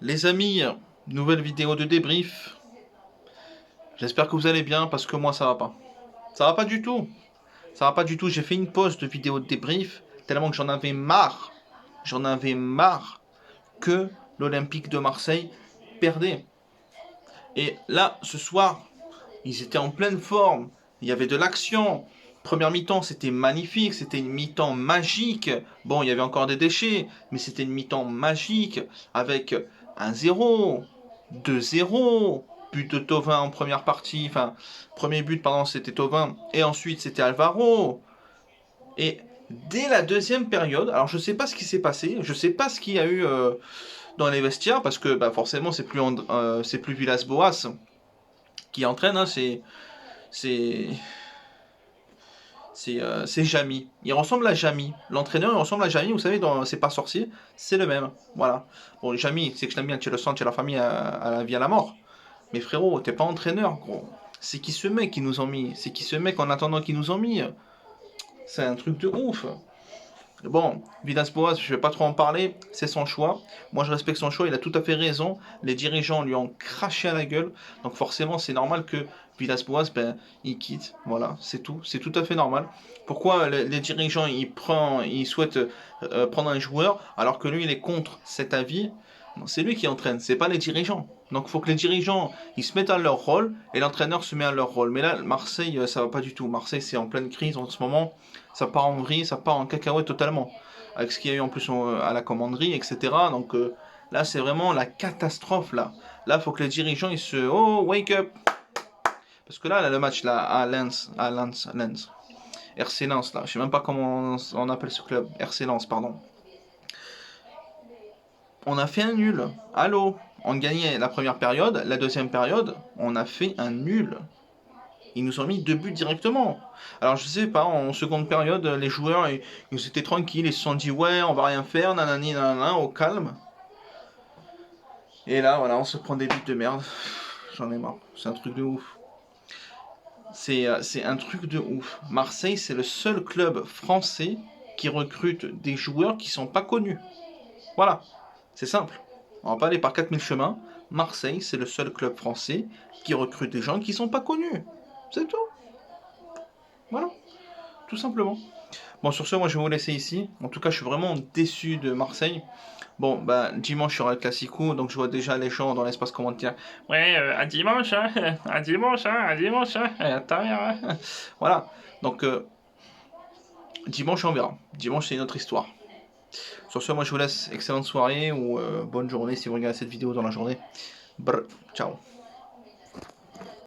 Les amis, nouvelle vidéo de débrief. J'espère que vous allez bien parce que moi ça va pas. Ça va pas du tout. Ça va pas du tout. J'ai fait une pause de vidéo de débrief tellement que j'en avais marre. J'en avais marre que l'Olympique de Marseille perdait. Et là, ce soir, ils étaient en pleine forme. Il y avait de l'action. Première mi-temps, c'était magnifique. C'était une mi-temps magique. Bon, il y avait encore des déchets, mais c'était une mi-temps magique avec 1-0, 2-0, but de Thauvin en première partie. Enfin, premier but, pardon, c'était Thauvin. Et ensuite, c'était Alvaro. Et dès la deuxième période, alors je sais pas ce qui s'est passé. Je sais pas ce qu'il y a eu dans les vestiaires parce que bah, forcément, c'est plus Villas-Boas qui entraîne. Hein, c'est c'est Jamy. Il ressemble à Jamy. L'entraîneur, il ressemble à Jamy. Vous savez, dans C'est pas sorcier, c'est le même. Voilà. Bon, Jamy, c'est que je l'aime bien. Tu le sens, tu es la famille à la vie à la mort. Mais frérot, t'es pas entraîneur, gros. C'est qui ce mec qui nous ont mis? C'est qui ce mec en attendant qu'ils nous ont mis? C'est un truc de ouf. Bon, Villas-Boas, je vais pas trop en parler, c'est son choix. Moi, je respecte son choix, il a tout à fait raison. Les dirigeants lui ont craché à la gueule, donc forcément, c'est normal que Villas-Boas, ben, il quitte. Voilà, c'est tout à fait normal. Pourquoi les dirigeants, ils souhaitent prendre un joueur alors que lui, il est contre cet avis? C'est lui qui entraîne, c'est pas les dirigeants. Donc, il faut que les dirigeants, ils se mettent à leur rôle et l'entraîneur se met à leur rôle. Mais là, Marseille, ça va pas du tout. Marseille, c'est en pleine crise en ce moment. Ça part en vrille, ça part en cacahuète totalement. Avec ce qu'il y a eu en plus à la commanderie, etc. Donc là, c'est vraiment la catastrophe là. Là, il faut que les dirigeants ils se oh wake up. Parce que là le match là Lens, RC Lens là, je sais même pas comment on appelle ce club, RC Lens pardon. On a fait un nul. Allô, on gagnait la première période, la deuxième période, on a fait un nul. Ils nous ont mis 2 buts directement. Alors je sais pas, en seconde période, les joueurs ils étaient tranquilles, ils se sont dit ouais on va rien faire, nanani nanana, au calme. Et là voilà, on se prend des buts de merde. J'en ai marre, c'est un truc de ouf. C'est un truc de ouf. Marseille c'est le seul club français qui recrute des joueurs qui sont pas connus. Voilà, c'est simple. On va pas aller par 4000 chemins. Marseille c'est le seul club français qui recrute des gens qui sont pas connus. C'est tout. Voilà, tout simplement. Bon, sur ce, moi je vais vous laisser ici. En tout cas, je suis vraiment déçu de Marseille. Bon, bah, dimanche, il y aura le Classico, donc je vois déjà les gens dans l'espace commentaire. Ouais, à dimanche, hein, à dimanche, hein, à dimanche, hein, ta mère, hein. Voilà, donc dimanche, on verra. Dimanche, c'est une autre histoire. Sur ce, moi je vous laisse. Excellente soirée ou bonne journée si vous regardez cette vidéo dans la journée. Brr, ciao.